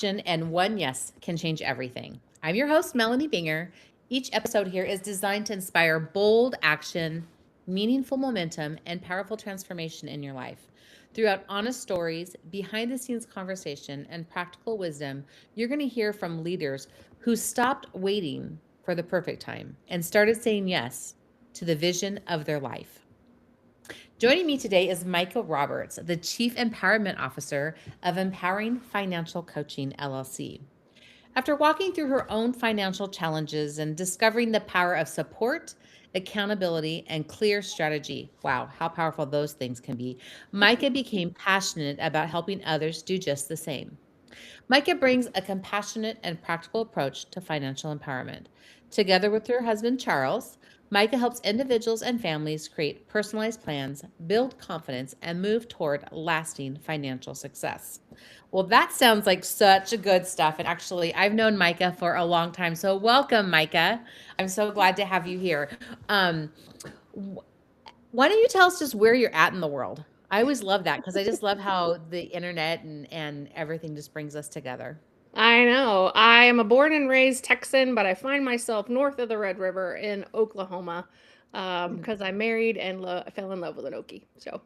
and one yes can change everything. I'm your host, Melanie Binger. Each episode here is designed to inspire bold action, meaningful momentum, and powerful transformation in your life. Throughout honest stories, behind the scenes conversation, and practical wisdom, you're going to hear from leaders who stopped waiting for the perfect time and started saying yes to the vision of their life. Joining me today is Micah Roberts, the Chief Empowerment Officer of Empowering Financial Coaching LLC. After walking through her own financial challenges and discovering the power of support, accountability, and clear strategy, wow, how powerful those things can be, Micah became passionate about helping others do just the same. Micah brings a compassionate and practical approach to financial empowerment. Together with her husband, Charles, Micah helps individuals and families create personalized plans, build confidence, and move toward lasting financial success. Well, that sounds like such a good stuff. And actually, I've known Micah for a long time. So, welcome, Micah. I'm so glad to have you here. Um, wh- why don't you tell us just where you're at in the world? I always love that because I just love how the internet and everything just brings us together. I know. I am a born and raised Texan, but I find myself north of the Red River in Oklahoma because I married and fell in love with an Okie. So,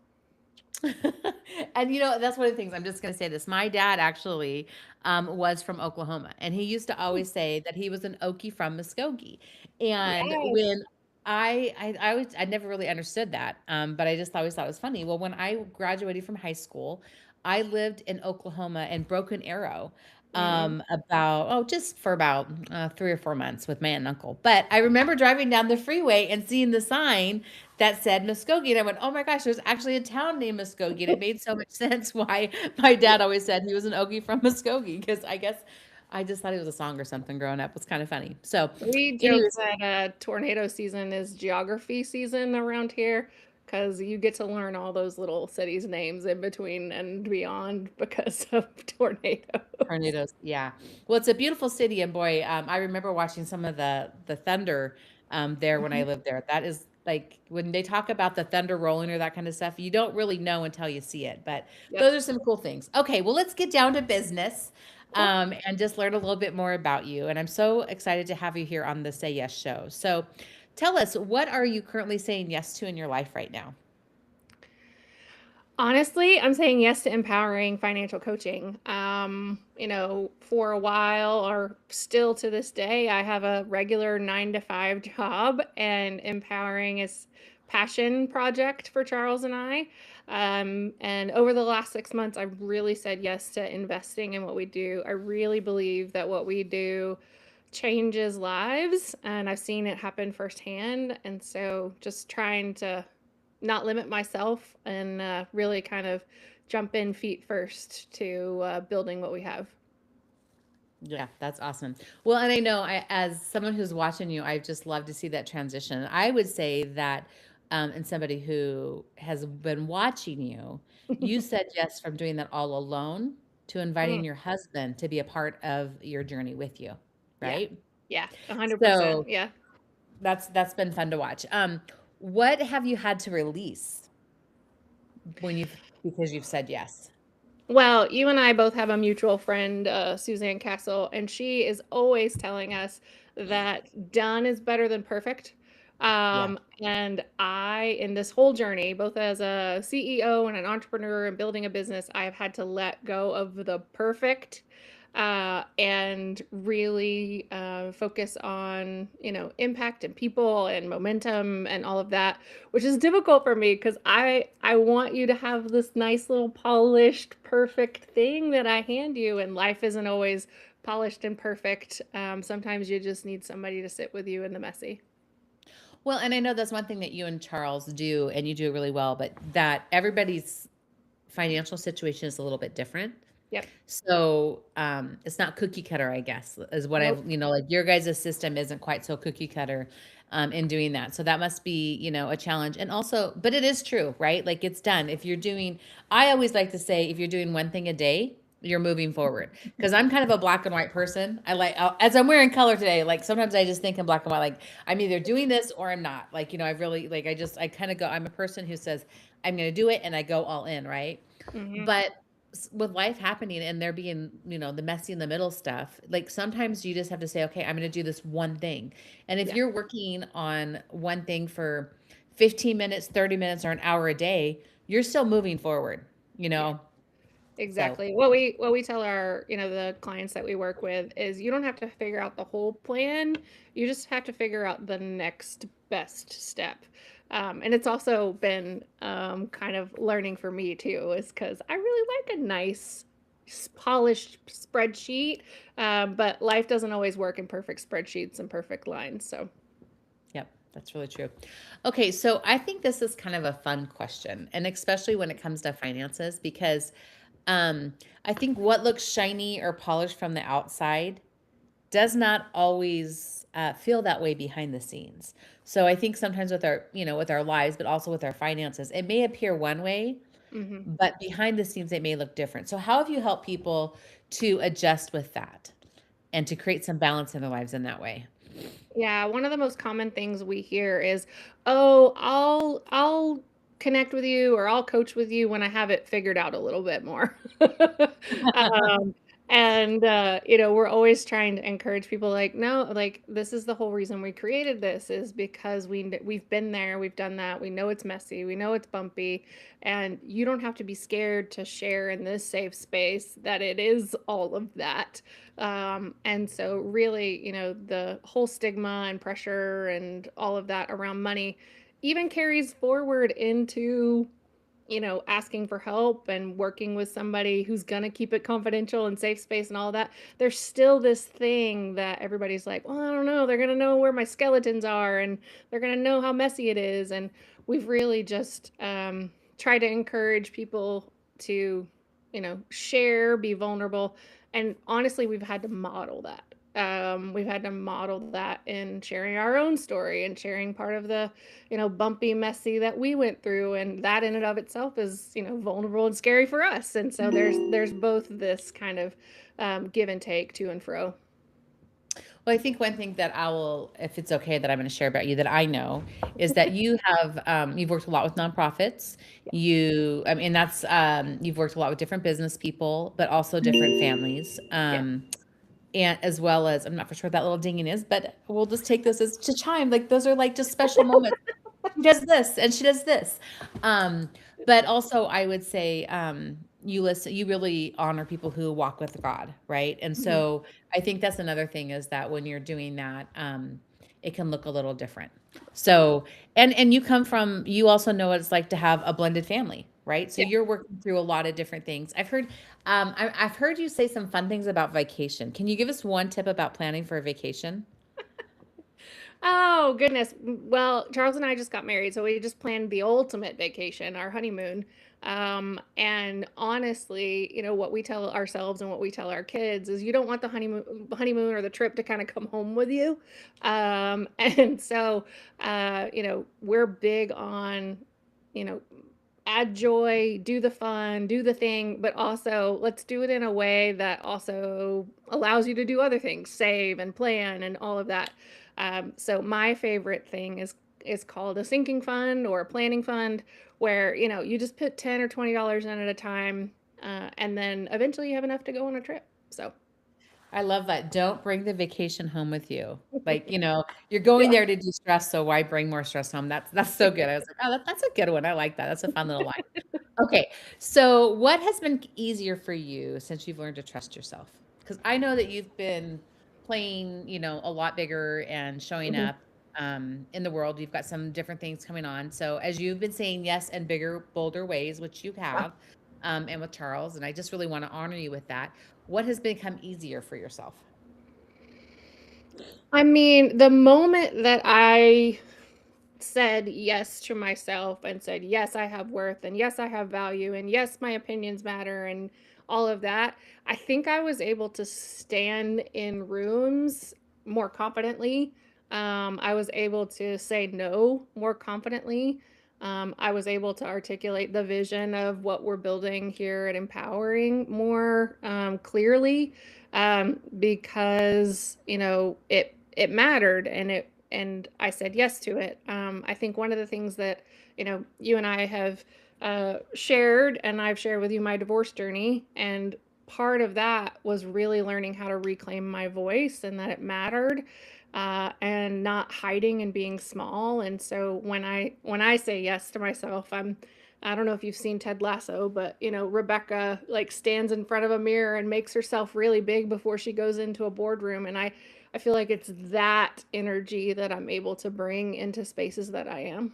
And that's one of the things I'm just going to say this. My dad actually was from Oklahoma, and he used to always say that he was an Okie from Muskogee. And yes. when I never really understood that, but I just always thought it was funny. Well, when I graduated from high school, I lived in Oklahoma and Broken Arrow Mm. just for about 3 or 4 months with my aunt and uncle. But I remember driving down the freeway and seeing the sign that said Muskogee. And I went, oh my gosh, there's actually a town named Muskogee. And it made so much sense why my dad always said he was an Okie from Muskogee, because I guess I just thought it was a song or something growing up. It was kind of funny. So, We joke anyways, that tornado season is geography season around here because you get to learn all those little cities' names in between and beyond because of tornadoes. tornadoes. Yeah. Well, it's a beautiful city. And boy, I remember watching some of the thunder there when I Mhm. lived there. That is like when they talk about the thunder rolling or that kind of stuff, you don't really know until you see it. But Yep. those are some cool things. Okay. Well, let's get down to business Cool. and just learn a little bit more about you. And I'm so excited to have you here on the Say Yes show. So tell us, what are you currently saying yes to in your life right now? Honestly, I'm saying yes to empowering financial coaching. For a while, or still to this day, I have a regular 9 to 5 job, and empowering is passion project for Charles and I. And over the last 6 months, I've really said yes to investing in what we do. I really believe that what we do changes lives, and I've seen it happen firsthand. And so, just trying to not limit myself and really kind of jump in feet first to building what we have. Yeah, that's awesome. Well, and I know as someone who's watching you, I just love to see that transition. I would say that, and somebody who has been watching you, you said yes from doing that all alone to inviting Mm, your husband to be a part of your journey with you, yeah, right? yeah, 100%. So Yeah. that's been fun to watch. What have you had to release when you've because you've said yes? Well, you and I both have a mutual friend, Suzanne Castle, and she is always telling us that done is better than perfect. Yeah. And I, in this whole journey, both as a CEO and an entrepreneur and building a business, I have had to let go of the perfect and really focus on, impact and people and momentum and all of that, which is difficult for me because I want you to have this nice little polished perfect thing that I hand you, and life isn't always polished and perfect. Sometimes you just need somebody to sit with you in the messy. Well, and I know that's one thing that you and Charles do, and you do really well, but that everybody's financial situation is a little bit different. Yep. So, it's not cookie cutter, I guess, is what Nope. like your guys' system isn't quite so cookie cutter, in doing that. So that must be, a challenge. And also, but it is true, right? Like it's done. If you're doing, I always like to say, if you're doing one thing a day, you're moving forward. Because I'm kind of a black and white person. As I'm wearing color today, like sometimes I just think in black and white, like I'm either doing this or I'm not. Like, I really, like, I kind of go, I'm a person who says, I'm going to do it and I go all in, right? Hmm. But with life happening and there being, the messy in the middle stuff, like sometimes you just have to say, okay, I'm going to do this one thing. And if Yeah. you're working on one thing for 15 minutes, 30 minutes, or an hour a day, you're still moving forward, you Yeah. know? So, Exactly. What we tell our, the clients that we work with is you don't have to figure out the whole plan. You just have to figure out the next best step. And it's also been kind of learning for me too, is because I really like a nice polished spreadsheet, but life doesn't always work in perfect spreadsheets and perfect lines. So yep, that's really true. Okay, so I think this is kind of a fun question, and especially when it comes to finances, because um, I think what looks shiny or polished from the outside does not always feel that way behind the scenes. So I think sometimes with our, with our lives, but also with our finances, it may appear one way, mhm. but behind the scenes, it may look different. So how have you helped people to adjust with that and to create some balance in their lives in that way? Yeah, one of the most common things we hear is, "Oh, I'll connect with you or I'll coach with you when I have it figured out a little bit more." Um, and we're always trying to encourage people like, "No, like this is the whole reason we created this is because we've been there, we've done that. We know it's messy, we know it's bumpy, and you don't have to be scared to share in this safe space that it is all of that." And so really, the whole stigma and pressure and all of that around money even carries forward into, asking for help and working with somebody who's going to keep it confidential and safe space and all that. There's still this thing that everybody's like, well, I don't know. They're going to know where my skeletons are and they're going to know how messy it is. And we've really just tried to encourage people to, share, be vulnerable. And honestly, we've had to model that. We've had to model that in sharing our own story and sharing part of the bumpy, messy that we went through. And that in and of itself is, vulnerable and scary for us. And so there's both this kind of give and take to and fro. Well, I think one thing that I will, if it's okay that I'm going to share about you that I know, is that you have you've worked a lot with nonprofits. I mean, that's you've worked a lot with different business people, but also different families. Yeah. And as well as, I'm not for sure what that little dinging is, but we'll just take this as to chime. Like those are like just special moments. She does this and she does this. Um, but also I would say you really honor people who walk with God, right? And Mhm. so I think that's another thing is that when you're doing that, it can look a little different. So and you also know what it's like to have a blended family, right? So Yeah. you're working through a lot of different things. I've heard you say some fun things about vacation. Can you give us one tip about planning for a vacation? Oh, goodness. Well, Charles and I just got married, so we just planned the ultimate vacation, our honeymoon. And honestly, what we tell ourselves and what we tell our kids is you don't want the honeymoon or the trip to kind of come home with you. And so, we're big on, you know, add joy, do the fun, do the thing, but also let's do it in a way that also allows you to do other things, save and plan and all of that. So my favorite thing is called a sinking fund or a planning fund, where you just put $10 or $20 in at a time, and then eventually you have enough to go on a trip. So I love that. Don't bring the vacation home with you. Like, you're going yeah. there to de-stress, so why bring more stress home? That's so good. I was like, "Oh, that's a good one. I like that. That's a fun little line." Okay. So, what has been easier for you since you've learned to trust yourself? Because I know that you've been playing, a lot bigger and showing Mhm. up in the world. You've got some different things coming on. So, as you've been saying yes in bigger, bolder ways, which you have, and with Charles, and I just really want to honor you with that. What has become easier for yourself? I mean, the moment that I said yes to myself and said, yes, I have worth, and yes, I have value, and yes, my opinions matter, and all of that, I think I was able to stand in rooms more confidently. I was able to say no more confidently. I was able to articulate the vision of what we're building here at Empowering more clearly, because it mattered, and I said yes to it. I think one of the things that you and I have shared, and I've shared with you my divorce journey. And part of that was really learning how to reclaim my voice and that it mattered, and not hiding and being small. And so when I say yes to myself, I don't know if you've seen Ted Lasso, but Rebecca like stands in front of a mirror and makes herself really big before she goes into a boardroom. And I feel like it's that energy that I'm able to bring into spaces that I am.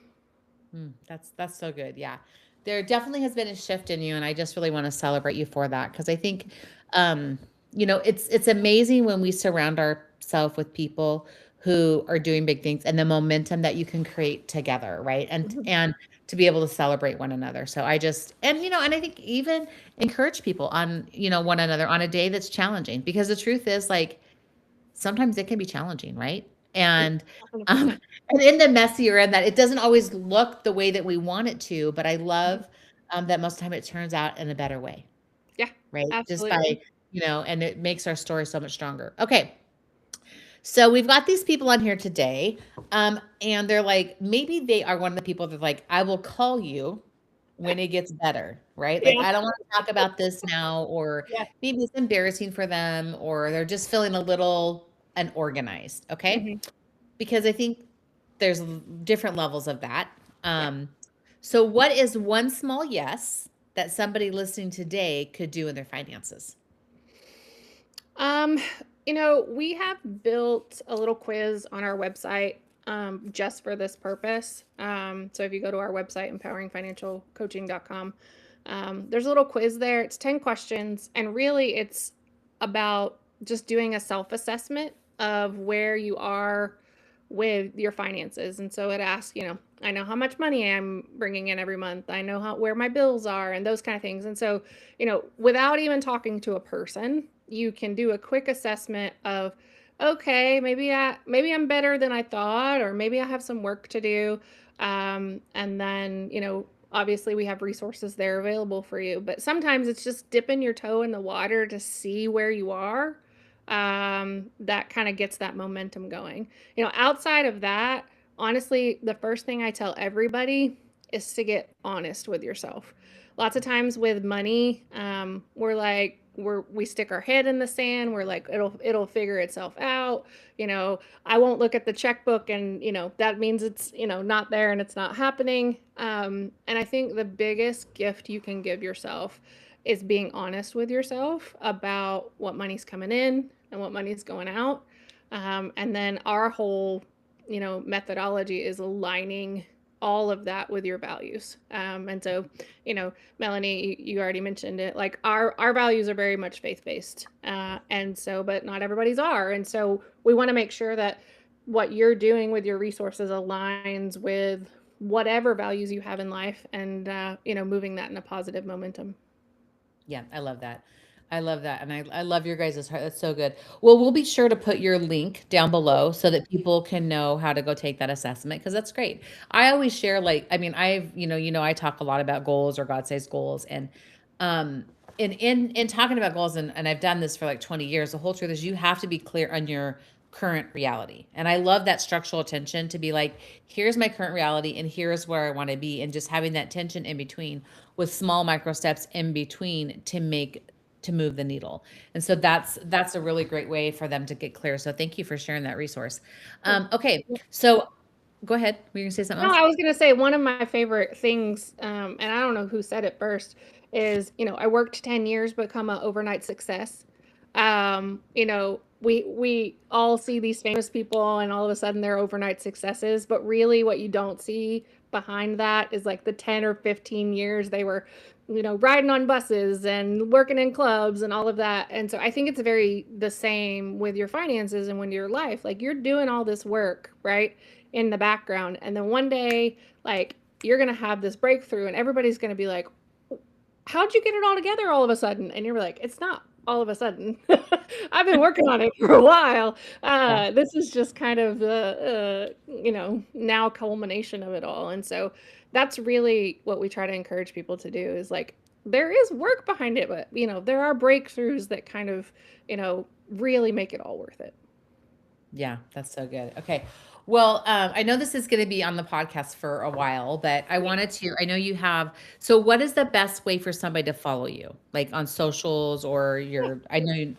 That's so good. Yeah. There definitely has been a shift in you, and I just really want to celebrate you for that because I think um it's amazing when we surround ourselves with people who are doing big things and the momentum that you can create together, right? Mhm. And to be able to celebrate one another. So I just and I think even encourage people on, one another on a day that's challenging because the truth is like sometimes it can be challenging, right? Yeah, And, um, 100%. and in the messier and that it doesn't always look the way that we want it to, but I Mhm. love, that most of the time it turns out in a better way, Yeah, right? Just by, absolutely. and it makes our story so much stronger. Okay. So we've got these people on here today, and they're like, maybe they are one of the people that like, I will call you when it gets better, right? Like, Yeah, I don't want to talk about this now, or yeah. maybe it's embarrassing for them, or they're just feeling a little unorganized. Okay. Mhm. Because I think there's different levels of that. Yeah. Um, so what is one small yes that somebody listening today could do in their finances? Um, we have built a little quiz on our website just for this purpose. So if you go to our website, empoweringfinancialcoaching.com, there's a little quiz there. It's 10 questions, and really it's about just doing a self assessment of where you are with your finances. And so it asks, I know how much money I'm bringing in every month. I know where my bills are and those kind of things. And so, without even talking to a person, you can do a quick assessment of, okay, maybe I'm better than I thought, or maybe I have some work to do. And then, obviously we have resources there available for you. But sometimes it's just dipping your toe in the water to see where you are. That kind of gets that momentum going. Outside of that, honestly, the first thing I tell everybody is to get honest with yourself. Lots of times with money, we stick our head in the sand. We're like, it'll figure itself out. I won't look at the checkbook, and that means it's not there and it's not happening. And I think the biggest gift you can give yourself is being honest with yourself about what money's coming in and what money's going out. And then our whole, methodology is aligning all of that with your values. And so, Melanie, you already mentioned it. Like our values are very much faith based, and so, but not everybody's are. And so, we want to make sure that what you're doing with your resources aligns with whatever values you have in life, and moving that in a positive momentum. Yeah, I love that. I love that. And I love your guys' heart. That's so good. Well, we'll be sure to put your link down below so that people can know how to go take that assessment because that's great. I always share like, I mean, I talk a lot about goals or God says goals. And in talking about goals, and I've done this for like 20 years, the whole truth is you have to be clear on your current reality. And I love that structural attention to be like, here's my current reality and here's where I want to be. And just having that tension in between with small micro steps in between to move the needle. And so that's a really great way for them to get clear. So thank you for sharing that resource. Okay, so go ahead. Were you gonna say something No, else? I was gonna say one of my favorite things, and I don't know who said it first, is I worked 10 years, become an overnight success. We all see these famous people, and all of a sudden they're overnight successes, but really what you don't see behind that is like the 10 or 15 years they were, riding on buses and working in clubs and all of that. And so I think it's very the same with your finances and with your life. Like you're doing all this work, right? In the background. And then one day, like, you're going to have this breakthrough, and everybody's going to be like, how'd you get it all together all of a sudden? And you're like, it's not all of a sudden. I've been working on it for a while. Yeah. This is just kind of the, now culmination of it all. And so that's really what we try to encourage people to do is like, there is work behind it, but, there are breakthroughs that kind of, really make it all worth it. Yeah, that's so good. Okay. Well, I know this is going to be on the podcast for a while, but I wanted to, I know you have, so what is the best way for somebody to follow you? Like on socials or Yeah. I know you,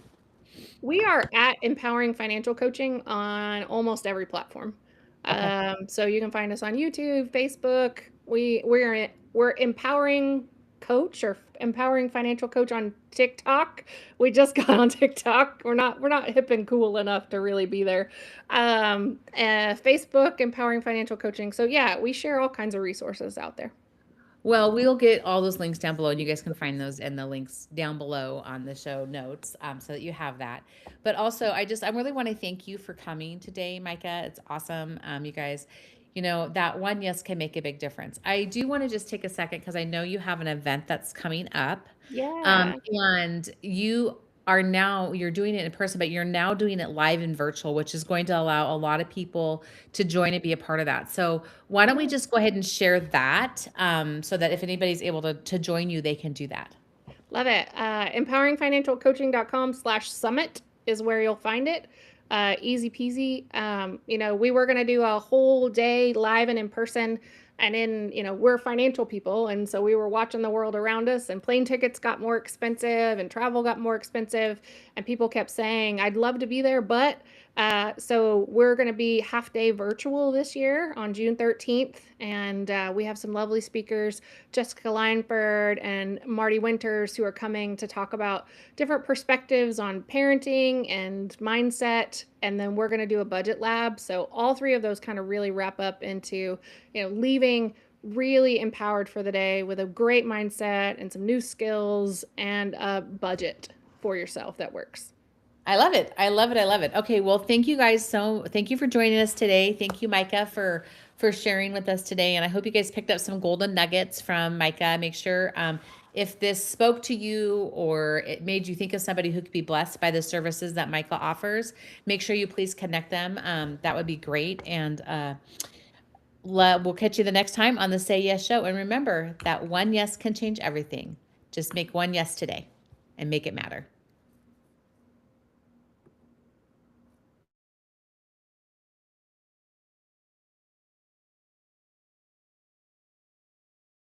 We are at Empowering Financial Coaching on almost every platform. okay. So you can find us on YouTube, Facebook. We're Empowering Coach or Empowering Financial Coach on TikTok. We just got on TikTok. We're not hip and cool enough to really be there. Facebook Empowering Financial Coaching. So yeah, we share all kinds of resources out there. Well, we'll get all those links down below, and you guys can find those in the links down below on the show notes, so that you have that. But also, I really want to thank you for coming today, Micah. It's awesome, you guys. You know that one yes can make a big difference. I do want to just take a second because I know you have an event that's coming up, Yeah. and you're doing it in person, but you're now doing it live and virtual, which is going to allow a lot of people to join and be a part of that. So why don't we Yeah. just go ahead and share that, so that if anybody's able to join you, they can do that. Love it. Empoweringfinancialcoaching.com/summit is where you'll find it. Easy peasy. We were going to do a whole day live and in person. And then, we're financial people. And so we were watching the world around us, and plane tickets got more expensive and travel got more expensive. And people kept saying, I'd love to be there, but so we're going to be half day virtual this year on June 13th. And we have some lovely speakers, Jessica Lineford and Marty Winters, who are coming to talk about different perspectives on parenting and mindset. And then we're going to do a budget lab. So all three of those kind of really wrap up into, leaving really empowered for the day with a great mindset and some new skills and a budget for yourself that works. I love it. I love it. I love it. Okay, well, thank you guys. Thank you for joining us today. Thank you, Micah, for sharing with us today. And I hope you guys picked up some golden nuggets from Micah. Make sure, if this spoke to you or it made you think of somebody who could be blessed by the services that Micah offers, make sure you please connect them. That would be great. And we'll catch you the next time on the Say Yes Show. And remember that one yes can change everything. Just make one yes today and make it matter.